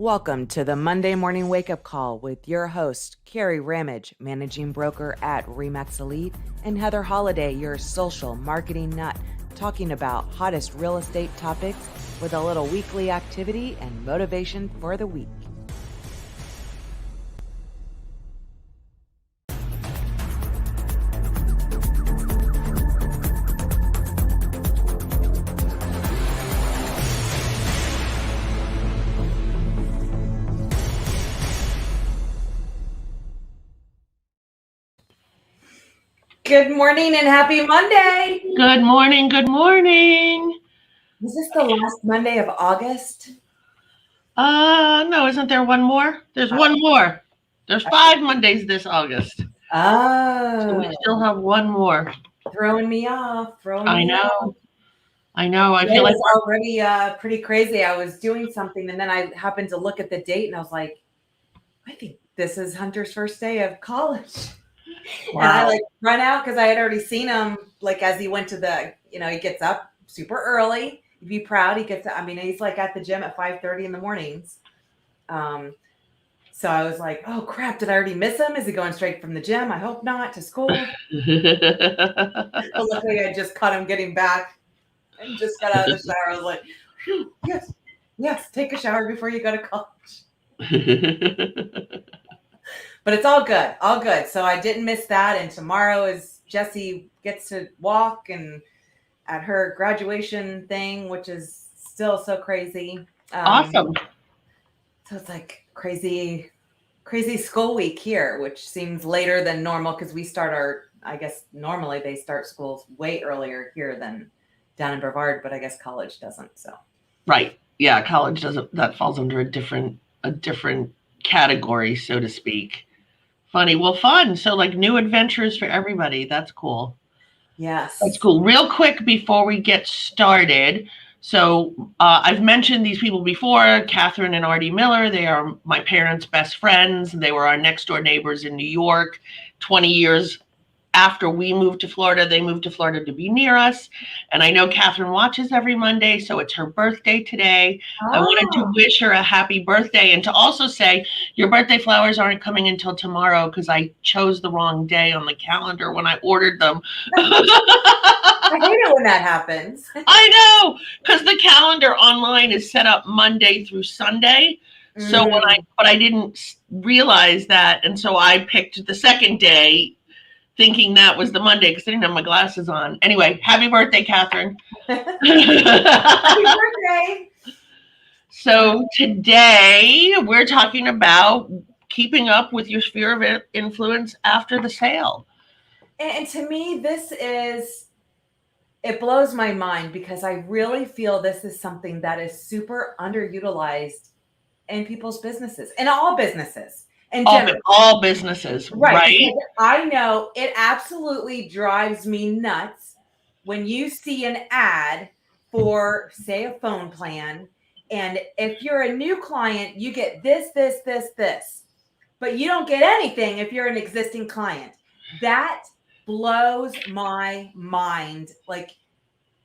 Welcome to the Monday Morning Wake Up Call with your host, Kerry Ramage, managing broker at RE/MAX Elite, and Heather Holliday, your social marketing nut, talking about hottest real estate topics with a little weekly activity and motivation for the week. Good morning and happy Monday. Good morning. Good morning. Is this the last Monday of August? No, isn't there one more? There's one more. There's 5 Mondays this August. Oh. So we still have one more. Throwing me off. I know. I feel like it's already pretty crazy. I was doing something and then I happened to look at the date and I was like, I think this is Hunter's first day of college. Wow. And I run out because I had already seen him as he went to he gets up super early. You'd be proud. He gets he's at the gym at 5:30 in the mornings. So I was like, oh crap, did I already miss him? Is he going straight from the gym? I hope not, to school. But luckily I just caught him getting back and just got out of the shower. I was like, yes, take a shower before you go to college. But it's all good. So I didn't miss that. And tomorrow is Jessie gets to walk and at her graduation thing, which is still so crazy. Awesome. So it's crazy school week here, which seems later than normal because we start normally they start schools way earlier here than down in Brevard, but I guess college doesn't. So. Right. Yeah. College doesn't, that falls under a different category, so to speak. Funny. Well, fun. So new adventures for everybody. That's cool. Yes. That's cool. Real quick before we get started. So I've mentioned these people before, Catherine and Artie Miller. They are my parents' best friends. They were our next door neighbors in New York. 20 years after we moved to Florida, they moved to Florida to be near us. And I know Catherine watches every Monday, so it's her birthday today. Oh. I wanted to wish her a happy birthday and to also say your birthday flowers aren't coming until tomorrow because I chose the wrong day on the calendar when I ordered them. I hate it when that happens. I know, because the calendar online is set up Monday through Sunday. So but I didn't realize that. And so I picked the second day thinking that was the Monday because I didn't have my glasses on. Anyway, happy birthday, Catherine. Happy birthday. So today we're talking about keeping up with your sphere of influence after the sale. And to me, it blows my mind because I really feel this is something that is super underutilized in people's businesses, in all businesses. All businesses, right? I know it absolutely drives me nuts when you see an ad for, say, a phone plan. And if you're a new client, you get this, but you don't get anything if you're an existing client. That blows my mind.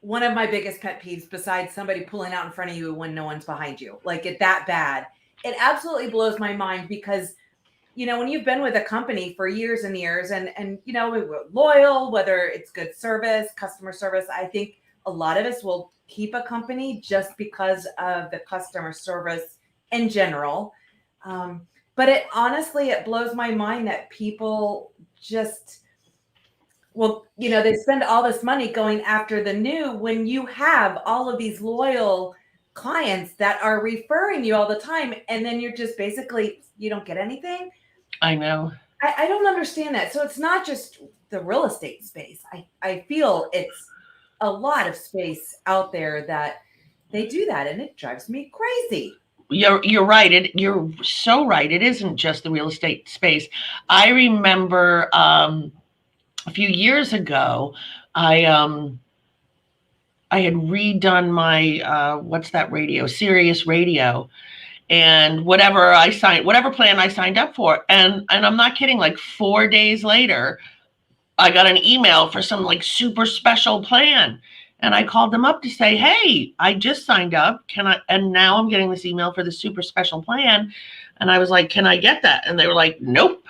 One of my biggest pet peeves, besides somebody pulling out in front of you when no one's behind you, it that bad. It absolutely blows my mind because when you've been with a company for years and years and we're loyal, whether it's good service, customer service, I think a lot of us will keep a company just because of the customer service in general. But it blows my mind that people just, they spend all this money going after the new when you have all of these loyal clients that are referring you all the time. And then you're just basically, you don't get anything. I know. I don't understand that. So it's not just the real estate space. I feel it's a lot of space out there that they do that, and it drives me crazy. You're right. You're so right. It isn't just the real estate space. I remember a few years ago, I had redone my what's that radio? Sirius Radio. And whatever plan I signed up for. And I'm not kidding, 4 days later, I got an email for some super special plan. And I called them up to say, hey, I just signed up. And now I'm getting this email for the super special plan. And I was like, can I get that? And they were like, nope.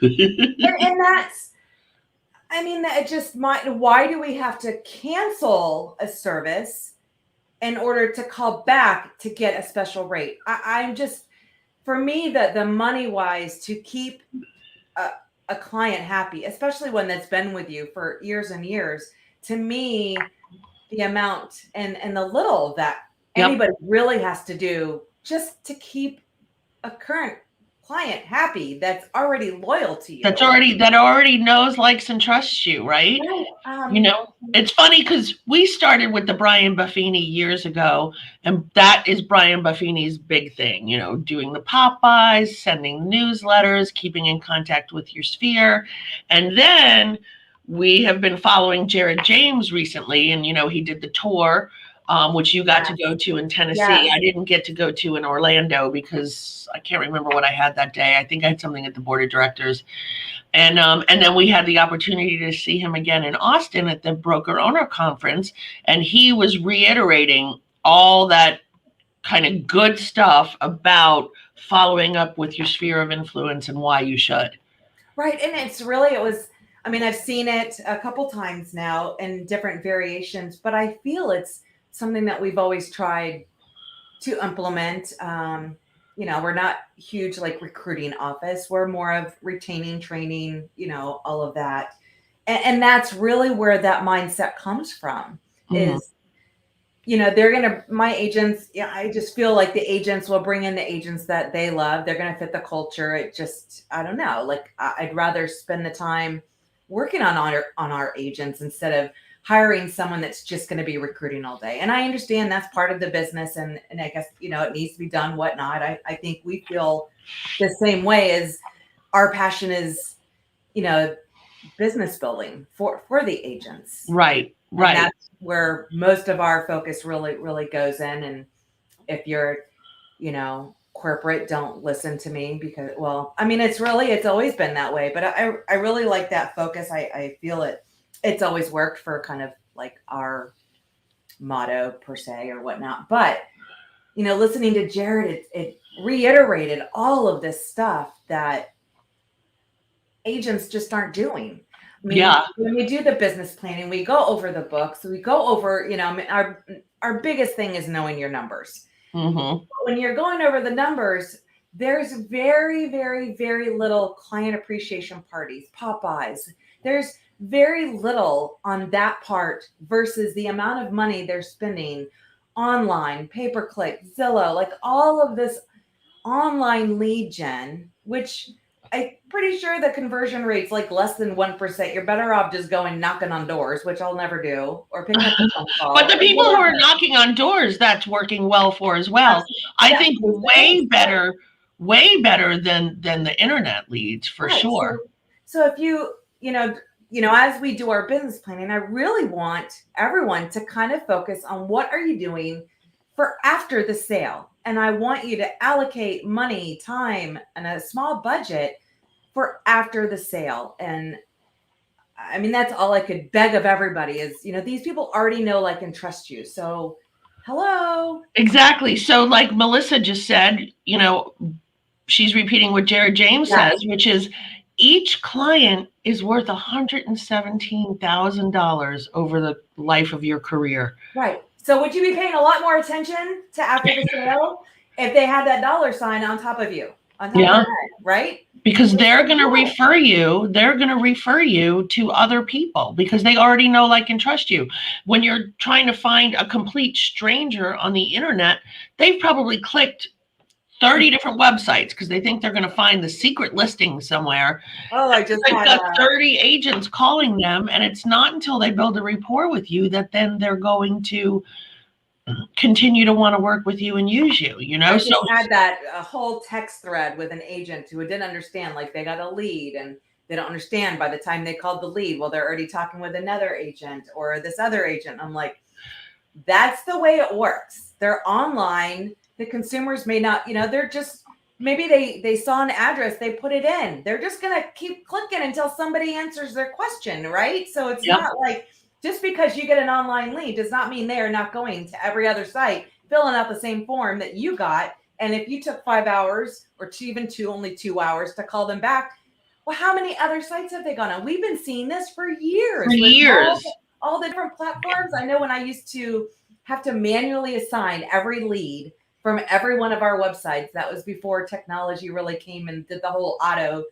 And that's, I mean, that just might, why do we have to cancel a service in order to call back to get a special rate? I'm just, for me, the money wise, to keep a client happy, especially one that's been with you for years and years, to me, the amount and the little that anybody really has to do just to keep a current client happy that's already loyal to you. that already knows, likes, and trusts you, right? Right. It's funny because we started with the Brian Buffini years ago, and that is Brian Buffini's big thing, doing the pop-bys, sending newsletters, keeping in contact with your sphere. And then we have been following Jared James recently, and he did the tour, which you got to go to in Tennessee. Yeah. I didn't get to go to in Orlando because I can't remember what I had that day. I think I had something at the board of directors. And then we had the opportunity to see him again in Austin at the broker owner conference. And he was reiterating all that kind of good stuff about following up with your sphere of influence and why you should. Right. And I've seen it a couple times now in different variations, but I feel it's something that we've always tried to implement. We're not huge like recruiting office. We're more of retaining, training, all of that. And that's really where that mindset comes from is, my agents, I just feel like the agents will bring in the agents that they love. They're going to fit the culture. It just, I don't know, like I'd rather spend the time working on our agents instead of hiring someone that's just going to be recruiting all day. And I understand that's part of the business. And I guess, it needs to be done, whatnot. I think we feel the same way as our passion is, business building for the agents. Right. And that's where most of our focus really, really goes in. And if you're, corporate, don't listen to me because, it's always been that way, but I really like that focus. I feel it's always worked for kind of like our motto per se or whatnot. But, listening to Jared, it reiterated all of this stuff that agents just aren't doing. When we do the business planning, we go over the books, we go over, our biggest thing is knowing your numbers. Mm-hmm. When you're going over the numbers, there's very, very, very little client appreciation parties, Popeyes. There's very little on that part versus the amount of money they're spending online, pay-per-click, Zillow, like all of this online lead gen, which I'm pretty sure the conversion rate's like less than 1%. You're better off just going knocking on doors, which I'll never do, or picking up a phone call. But the people who are knocking on doors, that's working well for as well. I think way better than the internet leads for sure. So if you as we do our business planning, I really want everyone to kind of focus on what are you doing for after the sale. And I want you to allocate money, time, and a small budget for after the sale. And that's all I could beg of everybody is, these people already know, like, and trust you. So hello. Exactly. So like Melissa just said, she's repeating what Jared James says, which is each client is worth $117,000 over the life of your career. Right. So would you be paying a lot more attention to after the sale if they had that dollar sign on top of you, on top of your head, right? Because they're going to refer you. They're going to refer you to other people because they already know, like, and trust you. When you're trying to find a complete stranger on the internet, they've probably clicked 30 different websites because they think they're going to find the secret listing somewhere. Oh, I just had 30 agents calling them, and it's not until they build a rapport with you that then they're going to continue to want to work with you and use you. I just had that a whole text thread with an agent who didn't understand, like, they got a lead and they don't understand by the time they called the lead. Well, they're already talking with another agent or this other agent. I'm like, that's the way it works. They're online. The consumers may not, they're just, maybe they saw an address, they put it in. They're just going to keep clicking until somebody answers their question, right? So it's not like Just because you get an online lead does not mean they are not going to every other site, filling out the same form that you got. And if you took 5 hours or even only 2 hours to call them back, well, how many other sites have they gone on? We've been seeing this for years For with years. all the different platforms. I know when I used to have to manually assign every lead from every one of our websites, that was before technology really came and did the whole auto,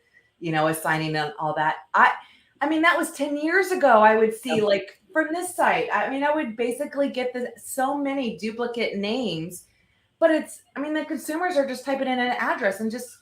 assigning and all that. I mean, that was 10 years ago. I would see like from this site, I mean, I would basically get so many duplicate names, but the consumers are just typing in an address and just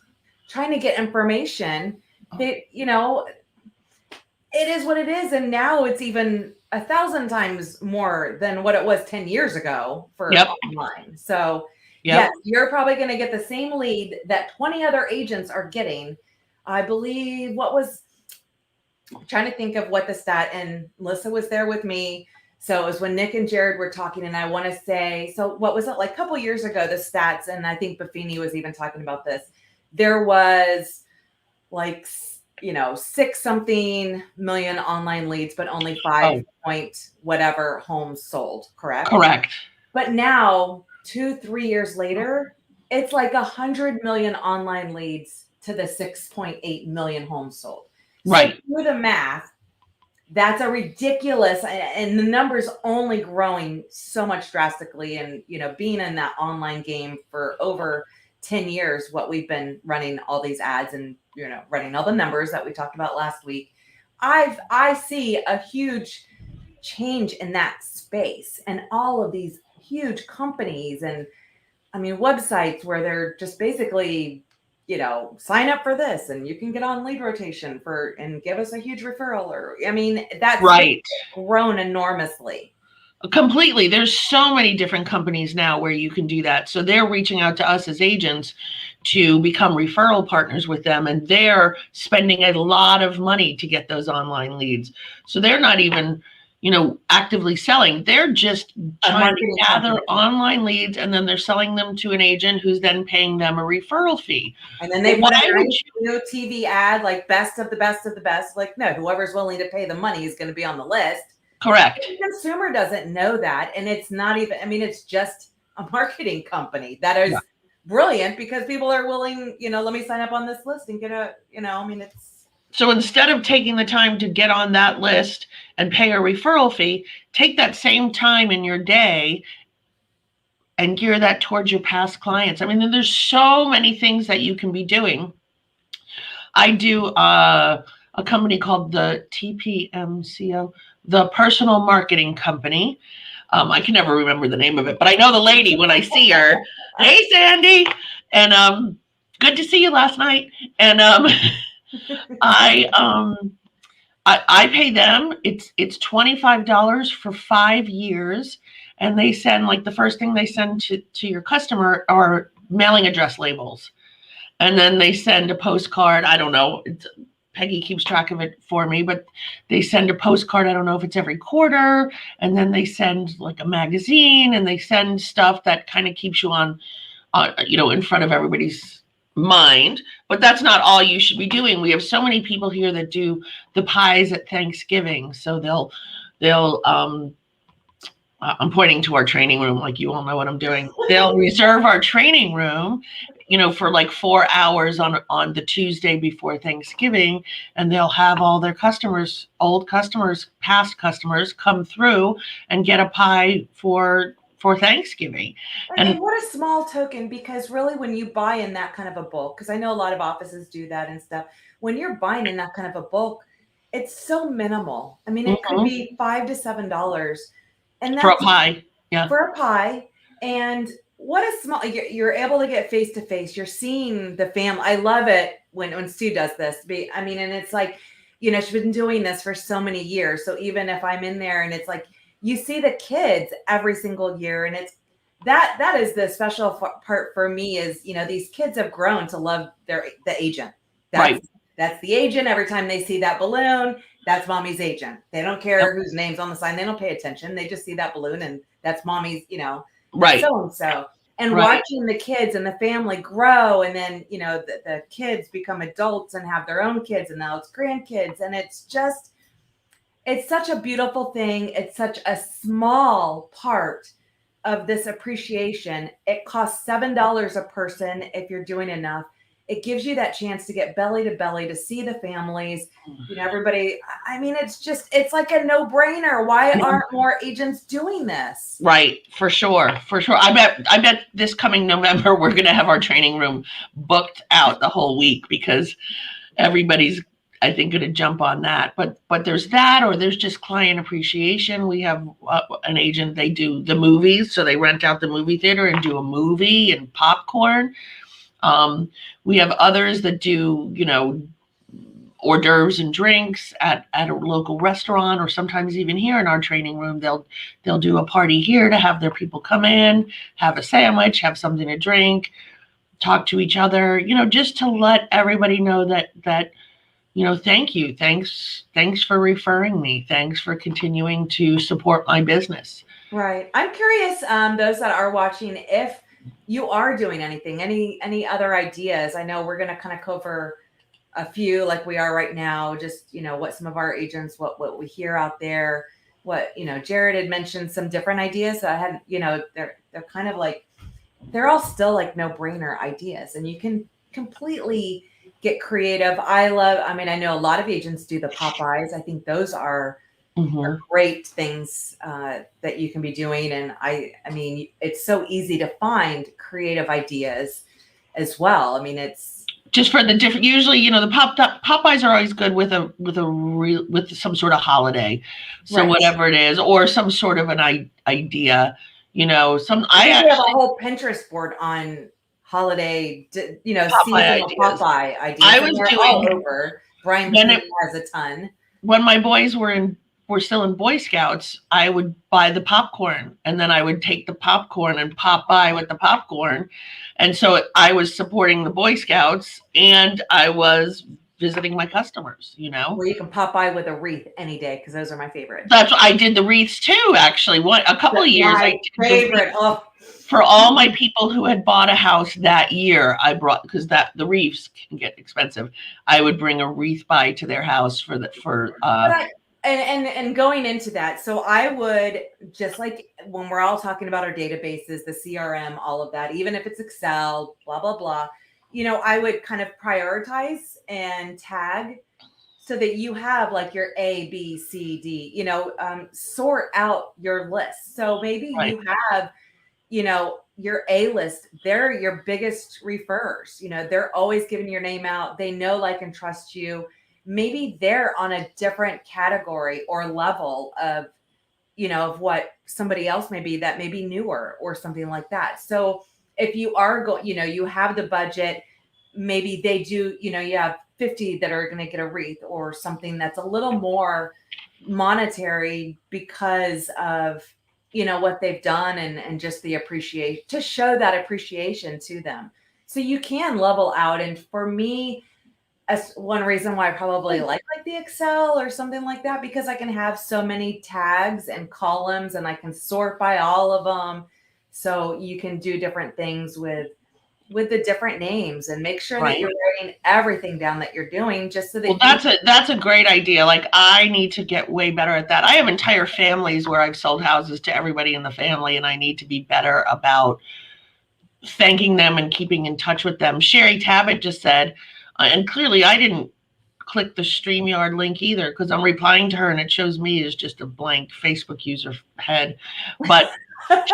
trying to get information. They, it is what it is. And now it's even 1,000 times more than what it was 10 years ago for online. So yes, you're probably going to get the same lead that 20 other agents are getting. I believe I'm trying to think of what the stat, and Melissa was there with me. So it was when Nick and Jared were talking, and I want to say, so what was it like a couple years ago, the stats, and I think Buffini was even talking about this. There was like, 6 something million online leads, but only 5 point whatever homes sold, correct? Correct. But now 2-3 years later, it's like 100 million online leads to the 6.8 million homes sold. Right. So do the math. That's a ridiculous, and the numbers only growing so much drastically. And, being in that online game for over 10 years, what we've been running all these ads and, running all the numbers that we talked about last week, I see a huge change in that space and all of these huge companies and websites where they're just basically, sign up for this and you can get on lead rotation and give us a huge referral, or that's right. grown enormously. Completely. There's so many different companies now where you can do that. So they're reaching out to us as agents to become referral partners with them, and they're spending a lot of money to get those online leads. So they're not even, actively selling. They're just trying to gather online leads, and then they're selling them to an agent who's then paying them a referral fee. And then they put their new TV ad, like best of the best of the best. Like, no, whoever's willing to pay the money is going to be on the list. Correct. The consumer doesn't know that. And it's not even, it's just a marketing company that is brilliant because people are willing, let me sign up on this list and get it's. So instead of taking the time to get on that list and pay a referral fee, take that same time in your day and gear that towards your past clients. There's so many things that you can be doing. I do a company called the TPMCO, the Personal Marketing Company. I can never remember the name of it, but I know the lady when I see her. Hey, Sandy. And good to see you last night. And I pay them. It's $25 for 5 years, and they send, like, the first thing they send to your customer are mailing address labels, and then they send a postcard. I don't know. Peggy keeps track of it for me, but they send a postcard. I don't know if it's every quarter, and then they send like a magazine, and they send stuff that kind of keeps you on, in front of everybody's mind. But that's not all you should be doing. We have so many people here that do the pies at Thanksgiving. So they'll I'm pointing to our training room, like you all know what I'm doing. They'll reserve our training room, for like 4 hours on the Tuesday before Thanksgiving, and they'll have all their customers, old customers, past customers, come through and get a pie for Thanksgiving. And what a small token, because really when you buy in that kind of a bulk, because I know a lot of offices do that and stuff, when you're buying in that kind of a bulk, it's so minimal. It could be $5 to $7. And that's for a pie. Yeah. For a pie. And what a small, you're able to get face to face. You're seeing the family. I love it when Sue does this. And it's like, she's been doing this for so many years. So even if I'm in there and it's like, you see the kids every single year, and it's that is the special part for me is, these kids have grown to love the agent. That's the agent. Every time they see that balloon, that's mommy's agent. They don't care whose name's on the sign. They don't pay attention. They just see that balloon and that's mommy's, so-and-so. And watching the kids and the family grow, and then, the kids become adults and have their own kids, and now it's grandkids. And it's just, it's such a beautiful thing. It's such a small part of this appreciation. It costs $7 a person if you're doing enough. It gives you that chance to get belly to belly to see the families, everybody. I mean, it's like a no-brainer. Why aren't more agents doing this? Right, for sure, for sure. I bet this coming November we're going to have our training room booked out the whole week because everybody's, I think, going to jump on that. But there's that, or there's just client appreciation. We have an agent, they do the movies, so they rent out the movie theater and do a movie and popcorn. We have others that do, hors d'oeuvres and drinks at a local restaurant, or sometimes even here in our training room, they'll do a party here to have their people come in, have a sandwich, have something to drink, talk to each other, just to let everybody know that thank you, thanks for referring me, thanks for continuing to support my business. Right. I'm curious, those that are watching, if you are doing anything, any other ideas. I know we're going to kind of cover a few like we are right now, just, what some of our agents, what we hear out there, what, Jared had mentioned some different ideas that I hadn't, they're kind of like, they're all still like no-brainer ideas, and you can completely get creative. I know a lot of agents do the Popeyes. I think those are great things that you can be doing. And I mean, it's so easy to find creative ideas as well. I mean, it's just for the different, usually, the Popeyes are always good with with some sort of holiday. So right. Whatever it is, or some sort of an idea, I have a whole Pinterest board on holiday, seasonal Popeye ideas. I was doing all over. Brian has a ton. When my boys were still in Boy Scouts, I would buy the popcorn, and then I would take the popcorn and pop by with the popcorn. And so I was supporting the Boy Scouts, and I was visiting my customers, Well, you can pop by with a wreath any day, because those are my favorite. That's what I did, the wreaths too, actually. A couple of years I did favorite. For all my people who had bought a house that year, I brought, because the wreaths can get expensive, I would bring a wreath by to their house and going into that, so I would, just like when we're all talking about our databases, the CRM, all of that, even if it's Excel, blah, blah, blah, I would kind of prioritize and tag so that you have like your A, B, C, D, sort out your list. So maybe you have, your A list, they're your biggest referrers. They're always giving your name out. They know, like, and trust you. Maybe they're on a different category or level of, of what somebody else may be that may be newer or something like that. So if you are going, you have the budget, maybe they do, you have 50 that are going to get a wreath or something that's a little more monetary because of, what they've done and just the appreciation, to show that appreciation to them. So you can level out. And for me, as one reason why I probably like the Excel or something like that, because I can have so many tags and columns and I can sort by all of them. So you can do different things with the different names and make sure that you're writing everything down that you're doing, just so that that's a great idea. Like, I need to get way better at that. I have entire families where I've sold houses to everybody in the family, and I need to be better about thanking them and keeping in touch with them. Sherry Tabbitt just said, and clearly I didn't click the StreamYard link either, because I'm replying to her and it shows me as just a blank Facebook user head. But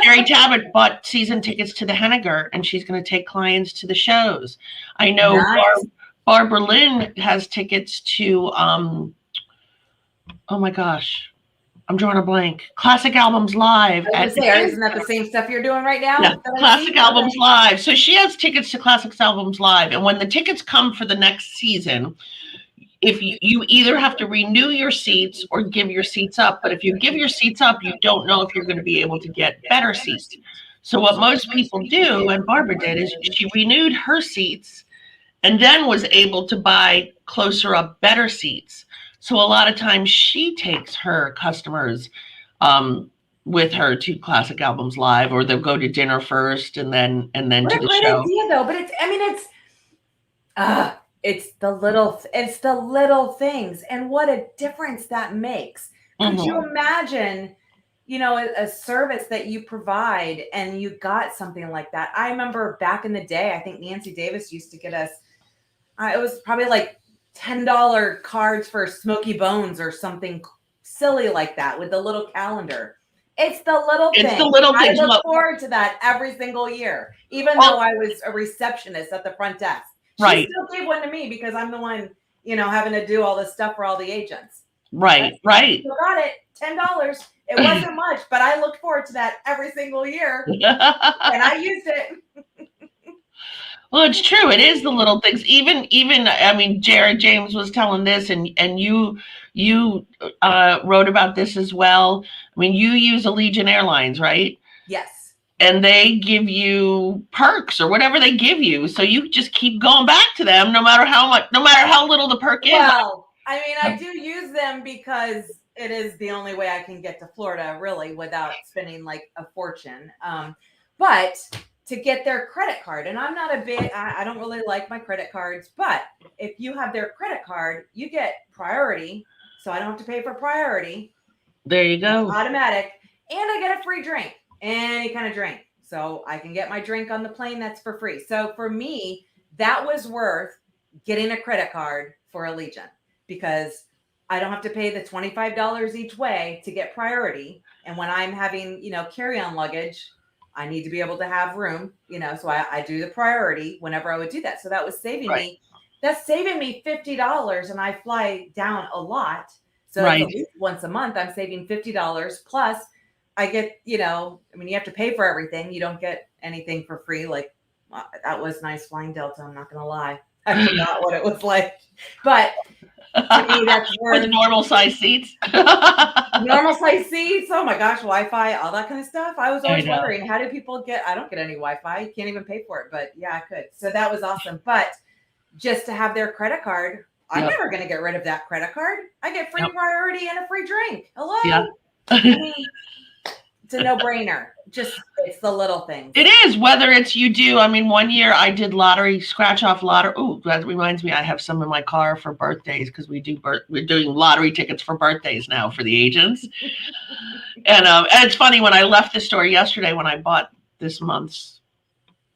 Sherry Tabbitt bought season tickets to the Henniger, and she's going to take clients to the shows. I know Barbara Lynn has tickets to, oh my gosh, I'm drawing a blank. Classic Albums Live. Isn't that the same stuff you're doing right now? Yeah, Classic Albums Live. So she has tickets to Classic Albums Live. And when the tickets come for the next season, if you either have to renew your seats or give your seats up. But if you give your seats up, you don't know if you're going to be able to get better seats. So what most people do, and Barbara did, is she renewed her seats and then was able to buy closer up better seats. So a lot of times she takes her customers with her to Classic Albums Live, or they'll go to dinner first and then to the show. Idea, though. But it's the little things, and what a difference that makes. Could you Mhm. imagine, a service that you provide and you got something like that? I remember back in the day, I think Nancy Davis used to get us, it was probably like $10 cards for Smoky Bones or something silly like that with the little calendar. It's the little It's the things. little I things. look Well, forward to that every single year, even though well, I was a receptionist at the front desk. She right, still gave one to me because I'm the one, having to do all this stuff for all the agents. But right, I right. still got it, $10. It wasn't much, but I looked forward to that every single year, and I used it. Well, it's true. It is the little things. Even I mean, Jared James was telling this, and you wrote about this as well. I mean, you use Allegiant Airlines, right? Yes. And they give you perks or whatever they give you, so you just keep going back to them, no matter how much, no matter how little the perk is. Well, I mean, I do use them because it is the only way I can get to Florida, really, without spending like a fortune. But to get their credit card, and I'm not a big, I don't really like my credit cards, but if you have their credit card, you get priority. So I don't have to pay for priority. There you That's go. automatic. And I get a free drink, any kind of drink. So I can get my drink on the plane that's for free. So for me, that was worth getting a credit card for Allegiant because I don't have to pay the $25 each way to get priority. And when I'm having, carry-on luggage, I need to be able to have room, so I do the priority whenever I would do that. So that was Right, that's saving me $50 and I fly down a lot. So it's right, at least once a month, I'm saving $50 plus I get, I mean, you have to pay for everything. You don't get anything for free. Like that was nice flying Delta. I'm not going to lie. I forgot what it was like, but to me, that's with worth normal size seats. normal size seats. Oh my gosh, Wi-Fi, all that kind of stuff. I was I always know. wondering, how do people get, I don't get any Wi-Fi. You can't even pay for it, but yeah, I could. So that was awesome. But just to have their credit card, I'm Yep, never going to get rid of that credit card. I get free yep, priority and a free drink. yeah. Hello. I mean, it's a no-brainer. Just it's the little things. It is, whether it's you do. I mean, one year I did lottery, scratch off lottery. Oh, that reminds me, I have some in my car for birthdays because we're doing lottery tickets for birthdays now for the agents. And it's funny, when I left the store yesterday, when I bought this month's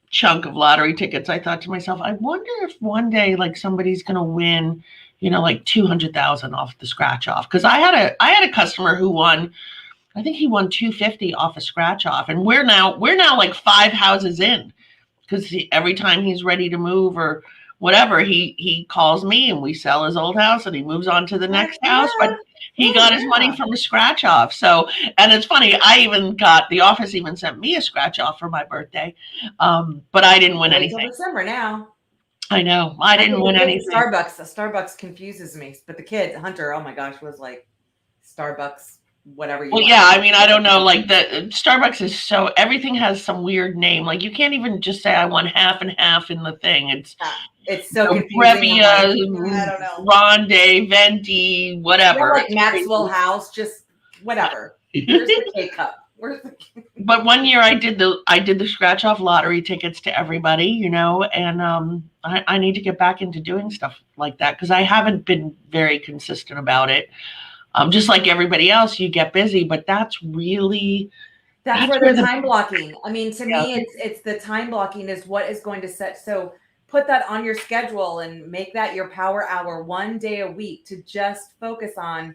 chunk of lottery tickets, I thought to myself, I wonder if one day like somebody's gonna win, like 200,000 off the scratch off. Because I had a customer who won, I think he won 250 off a scratch off, and we're now like 5 houses in, because every time he's ready to move or whatever, he calls me and we sell his old house and he moves on to the Heck next house. yeah. But he Oh got his money yeah. from a scratch off. So, and it's funny, I even got the office even sent me a scratch off for my birthday, but I didn't win Wait till anything. December now. I know I I didn't get the win kids anything. Starbucks. The Starbucks confuses me. But the kid, Hunter, oh my gosh, was like Starbucks, whatever you Well, want yeah, to I call mean, it. I don't know. Like the Starbucks is so, everything has some weird name. Like you can't even just say I want half and half in the thing. It's Yeah, it's so confusing. I'm like, I Brevia, don't know. Ronde, Venti, Yeah, whatever. like It's Maxwell crazy. House, just whatever. Where's the K cup? Where's the But one year I did the scratch off lottery tickets to everybody, and I need to get back into doing stuff like that because I haven't been very consistent about it. Just like everybody else, you get busy, but That's that's where where the the time blocking. I mean, to yeah, me, it's the time blocking is what is going to set. So put that on your schedule and make that your power hour one day a week to just focus on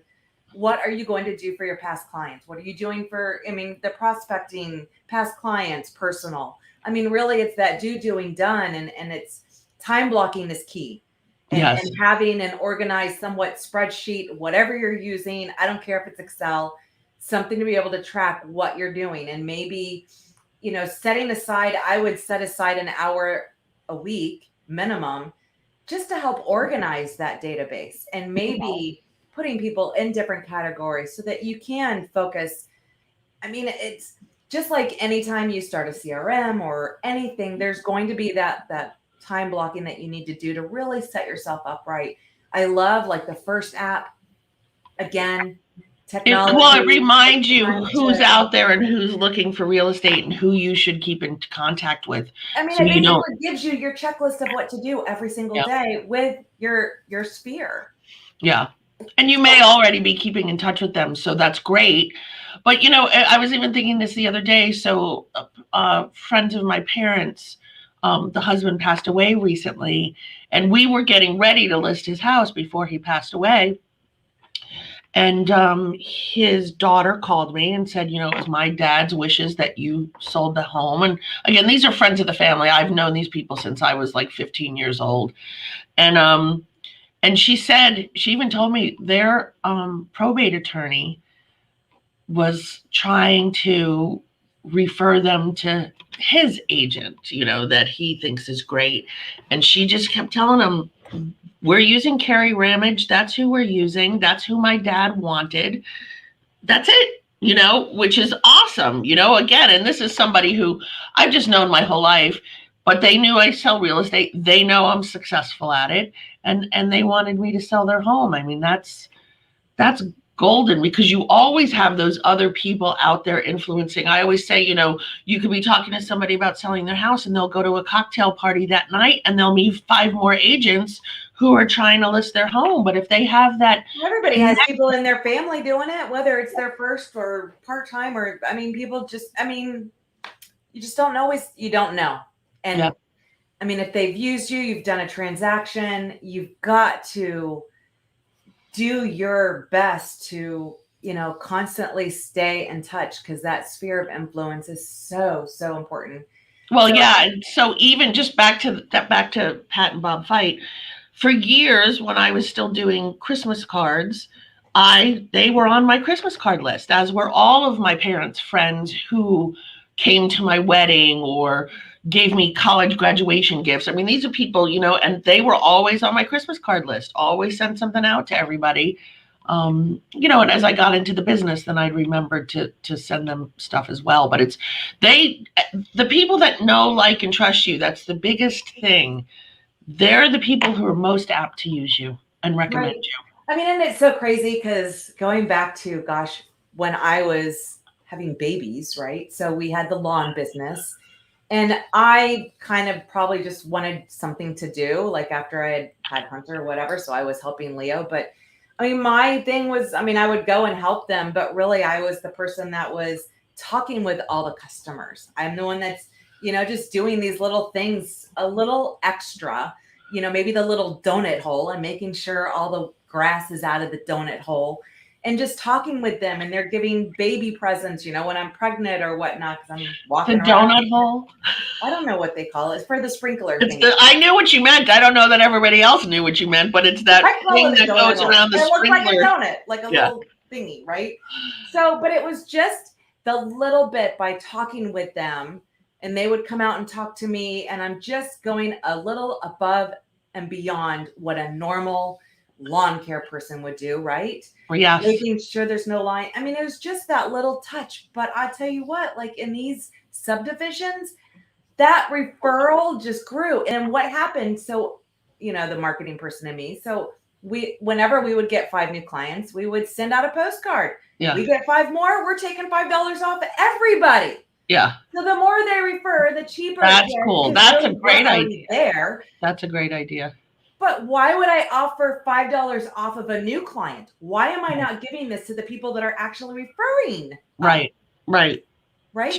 what are you going to do for your past clients? What are you doing for, I mean, the prospecting, past clients, personal. I mean, really it's that doing done and it's time blocking is key. yes, And having an organized somewhat spreadsheet, whatever you're using, I don't care if it's Excel, something to be able to track what you're doing. And maybe, setting aside, I would set aside an hour a week minimum just to help organize that database and maybe putting people in different categories so that you can focus. I mean, it's just like anytime you start a CRM or anything, there's going to be that time blocking that you need to do to really set yourself up right. I love like the first app, again, it technology, reminds it's you time who's to, out there and who's looking for real estate and who you should keep in contact with, I mean, so it you don't. basically gives you your checklist of what to do every single Yeah, day with your sphere. yeah. And you may already be keeping in touch with them, so that's great. But I was even thinking this the other day. So, friends of my parents, the husband passed away recently, and we were getting ready to list his house before he passed away. And his daughter called me and said, it was my dad's wishes that you sold the home. And again, these are friends of the family. I've known these people since I was like 15 years old. And she said, she even told me their probate attorney was trying to refer them to his agent, that he thinks is great. And she just kept telling him, we're using Kerry Ramage. That's who we're using. That's who my dad wanted. That's it, which is awesome, again. And this is somebody who I've just known my whole life, but they knew I sell real estate. They know I'm successful at it. And they wanted me to sell their home. I mean, that's golden, because you always have those other people out there influencing. I always say, you could be talking to somebody about selling their house and they'll go to a cocktail party that night and they'll meet 5 more agents who are trying to list their home. But if they have that, everybody has people in their family doing it, whether it's their first or part-time, or people just, you just don't know. You don't know. And yep. If they've used you, you've done a transaction, you've got to do your best to, constantly stay in touch, because that sphere of influence is so, so important. Well, yeah. And so even just back to Pat and Bob Fight, for years when I was still doing Christmas cards, they were on my Christmas card list, as were all of my parents' friends who came to my wedding or gave me college graduation gifts. These are people, and they were always on my Christmas card list, always sent something out to everybody. And as I got into the business, then I remembered to send them stuff as well. But the people that know, like, and trust you, that's the biggest thing. They're the people who are most apt to use you and recommend you. And it's so crazy, because going back to, gosh, when I was having babies, right? So we had the lawn business, and I kind of probably just wanted something to do, like after I had Hunter or whatever. So I was helping Leo. But my thing was, I would go and help them, but really I was the person that was talking with all the customers. I'm the one that's, just doing these little things, a little extra, maybe the little donut hole, and making sure all the grass is out of the donut hole, and just talking with them. And they're giving baby presents, when I'm pregnant or whatnot, because I'm walking the donut hole. I don't know what they call it. It's for the sprinkler thing. I knew what you meant. I don't know that everybody else knew what you meant, but it's that thing that goes around the sprinkler. It looks like a donut, like a little thingy, right? So, but it was just the little bit by talking with them, and they would come out and talk to me, and I'm just going a little above and beyond what a normal lawn care person would do, right? Yes. Making sure there's no line. It was just that little touch. But I tell you what, like in these subdivisions, that referral just grew. And what happened? So, the marketing person in me. So whenever we would get 5 new clients, we would send out a postcard. Yeah. We get 5 more, we're taking $5 off everybody. Yeah. So the more they refer, the cheaper. That's cool. That's a great idea. There. That's a great idea. But why would I offer $5 off of a new client? Why am I not giving this to the people that are actually referring? Right. Right.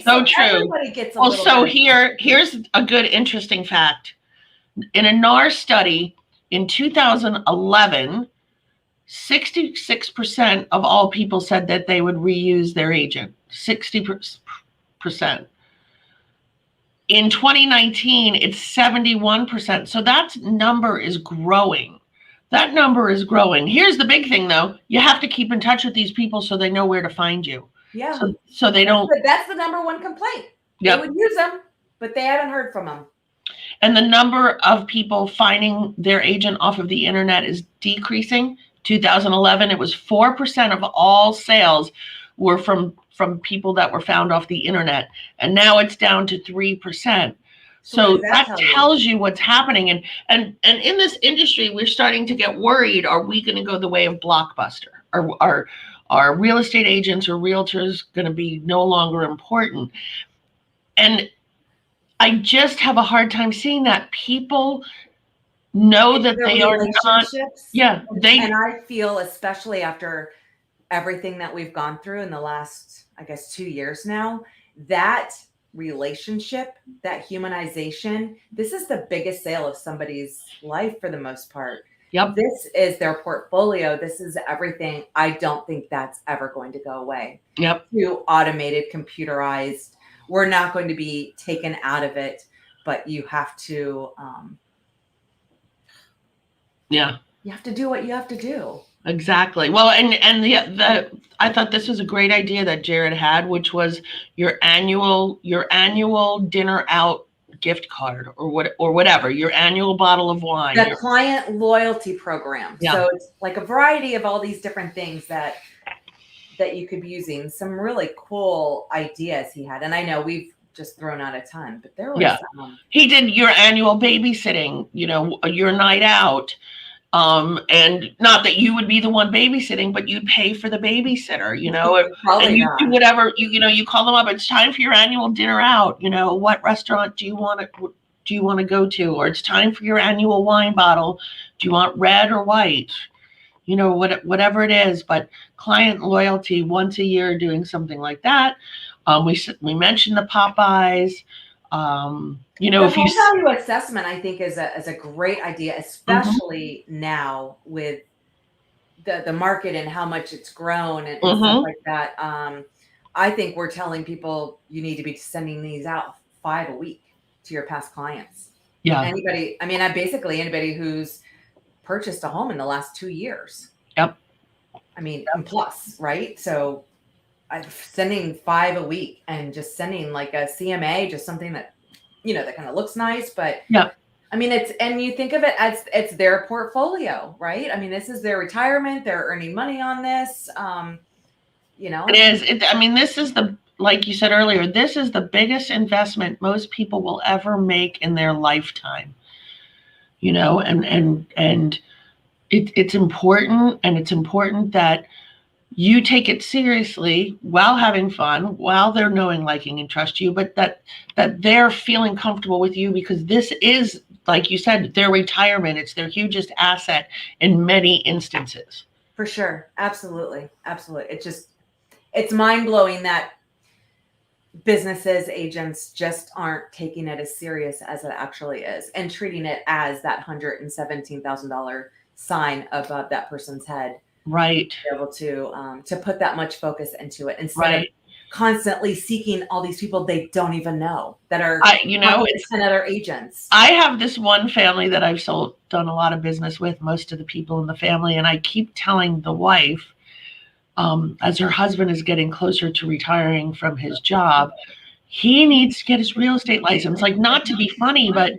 So true. Everybody gets well, so here's a good, interesting fact. In a NAR study in 2011, 66% of all people said that they would reuse their agent. 60%. In 2019, it's 71%. So that number is growing. Here's the big thing, though. You have to keep in touch with these people so they know where to find you. Yeah. So they don't. But that's the number one complaint. Yep. They would use them, but they haven't heard from them. And the number of people finding their agent off of the internet is decreasing. 2011, it was 4% of all sales were from people that were found off the internet. And now it's down to 3%. So that tells you what's happening. And in this industry, we're starting to get worried. Are we going to go the way of Blockbuster? Are real estate agents or realtors going to be no longer important? And I just have a hard time seeing that. People know It's that the they are not, relationships. yeah, And I feel, especially after everything that we've gone through in the last, I guess, 2 years now, that relationship, that humanization, this is the biggest sale of somebody's life for the most part. yep, This is their portfolio. This is everything. I don't think that's ever going to go away. yep, To automated, computerized. We're not going to be taken out of it, but yeah. you have to do what you have to do. Exactly. Well, and the I thought this was a great idea that Jared had, which was your annual dinner out gift card or whatever, your annual bottle of wine. The client loyalty program. Yeah. So it's like a variety of all these different things that you could be using. Some really cool ideas he had. And I know we've just thrown out a ton, but there was Yeah. He did your annual babysitting, your night out. And not that you would be the one babysitting, but you pay for the babysitter, and you do whatever, you call them up. It's time for your annual dinner out. What restaurant do you want to go to? Or it's time for your annual wine bottle. Do you want red or white? Whatever it is, but client loyalty once a year doing something like that. We mentioned the Popeyes. The if you home value assessment, I think, is a great idea, especially now with the market and how much it's grown and stuff like that. I think we're telling people you need to be sending these out 5 a week to your past clients. Yeah. Anybody, I mean, basically anybody who's purchased a home in the last 2 years. Yep. I mean, and plus, right? So I'm sending 5 a week and just sending like a CMA, just something that, that kind of looks nice, but yeah. I mean, and you think of it as it's their portfolio, right? I mean, this is their retirement. They're earning money on this. It is. This is like you said earlier, this is the biggest investment most people will ever make in their lifetime. And it's important, and it's important that you take it seriously while having fun, while they're knowing, liking, and trust you, but that they're feeling comfortable with you, because this is, like you said, their retirement. It's their hugest asset in many instances. For sure. Absolutely. Absolutely. It's mind-blowing that businesses, agents just aren't taking it as serious as it actually is and treating it as that $117,000 sign above that person's head. Right. To be able to put that much focus into it instead of constantly seeking all these people they don't even know that are, it's 10 other agents. I have this one family that I've done a lot of business with, most of the people in the family. And I keep telling the wife, as her husband is getting closer to retiring from his job, he needs to get his real estate license. Like, not to be funny, but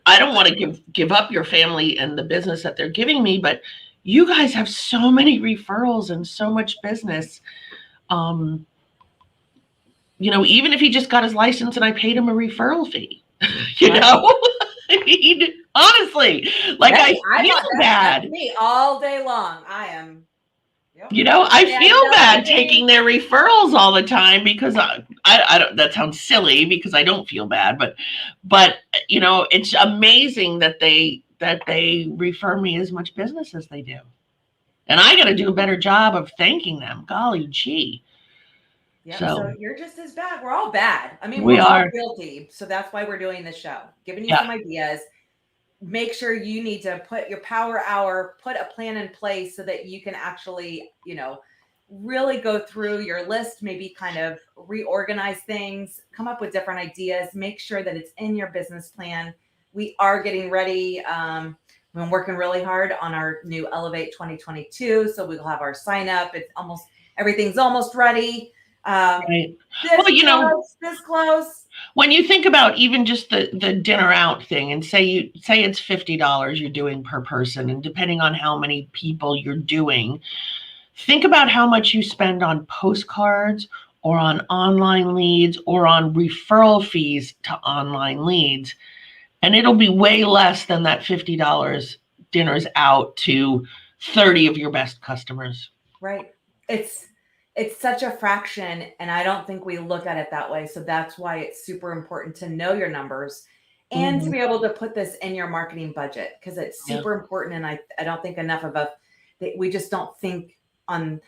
I don't want to give up your family and the business that they're giving me, but you guys have so many referrals and so much business. Even if he just got his license and I paid him a referral fee, honestly, like, I feel bad. That's me all day long. I am. I feel bad taking their referrals all the time, because I don't. That sounds silly, because I don't feel bad, but it's amazing that they refer me as much business as they do, and I got to do a better job of thanking them. Golly gee. Yeah, so you're just as bad. We're all bad. I mean, we're all guilty. So that's why we're doing this show, giving you some ideas. Make sure you need to put your power hour, put a plan in place so that you can actually, really go through your list, maybe kind of reorganize things, come up with different ideas, make sure that it's in your business plan. We are getting ready. We've been working really hard on our new Elevate 2022. So we'll have our sign up. Everything's almost ready. Right. This close. When you think about even just the dinner out thing, and say it's $50 you're doing per person, and depending on how many people you're doing, think about how much you spend on postcards or on online leads or on referral fees to online leads. And it'll be way less than that $50 dinners out to 30 of your best customers. Right. It's such a fraction, and I don't think we look at it that way. So that's why it's super important to know your numbers and to be able to put this in your marketing budget, because it's super important. And I don't think enough of us, that we just don't think on,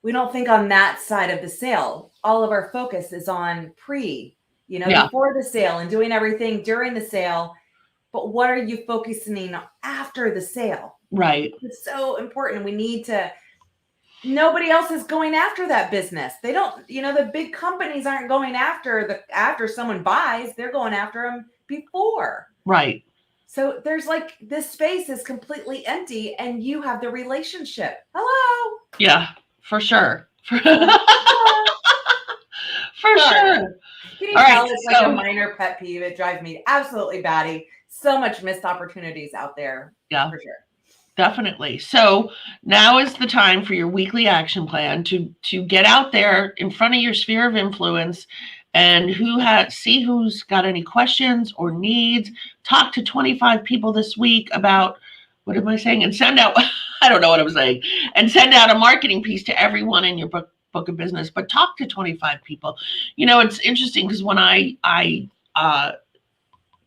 we don't think on that side of the sale. All of our focus is on before the sale and doing everything during the sale. But what are you focusing on after the sale? Right. It's so important. We need to, nobody else is going after that business. They don't, the big companies aren't going after someone buys, they're going after them before. Right. So there's like, this space is completely empty and you have the relationship. Hello. Yeah, for sure. For Sorry. sure. Can you tell it's like a minor pet peeve? It drives me absolutely batty. So much missed opportunities out there. Yeah, for sure. Definitely. So now is the time for your weekly action plan to get out there in front of your sphere of influence and see who's got any questions or needs. Talk to 25 people this week about, what am I saying? And send out, I don't know what I'm saying, and send out a marketing piece to everyone in your book of business, but talk to 25 people. It's interesting because when I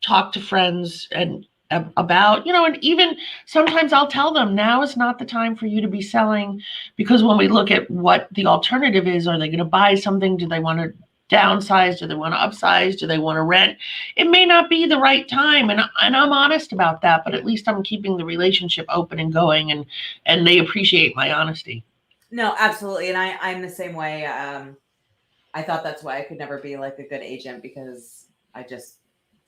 talk to friends and about, and even sometimes I'll tell them, now is not the time for you to be selling, because when we look at what the alternative is, are they going to buy something? Do they want to downsize? Do they want to upsize? Do they want to rent? It may not be the right time. And I'm honest about that, but at least I'm keeping the relationship open and going, and they appreciate my honesty. No, absolutely. And I'm the same way. I thought that's why I could never be like a good agent, because I just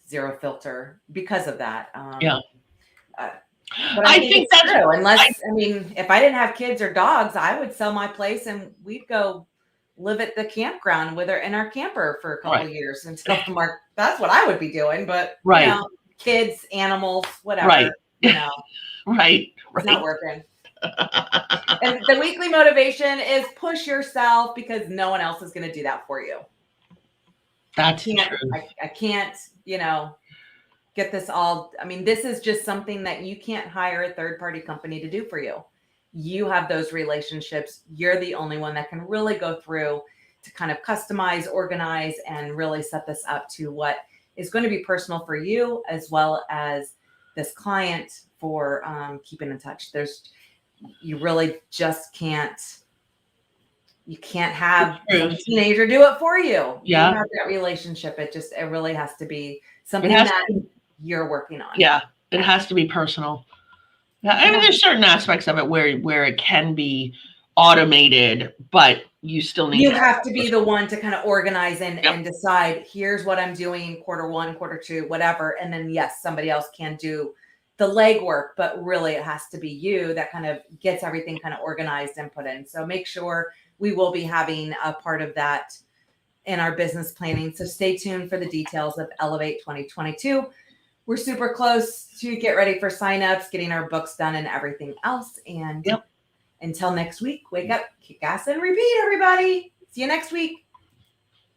zero filter because of that. But I think that's true. If I didn't have kids or dogs, I would sell my place and we'd go live at the campground in our camper for a couple of years until the market. That's what I would be doing. But kids, animals, whatever. Right. Right. It's not working. And the weekly motivation is push yourself, because no one else is going to do that for you. That's true. I can't, get this all. This is just something that you can't hire a third-party company to do for you. You have those relationships. You're the only one that can really go through to kind of customize, organize, and really set this up to what is going to be personal for you, as well as this client, for keeping in touch. You really just can't. You can't have some teenager do it for you. Yeah. You have that relationship. It really has to be something that you're working on. Yeah. It has to be personal. Yeah. There's certain aspects of it where it can be automated, but you still need you have to be the one to kind of organize and decide, here's what I'm doing, Q1, Q2, whatever. And then yes, somebody else can do the legwork, but really it has to be you that kind of gets everything kind of organized and put in. So make sure we will be having a part of that in our business planning. So stay tuned for the details of Elevate 2022. We're super close to get ready for signups, getting our books done and everything else. And until next week, wake up, kick ass, and repeat, everybody. See you next week.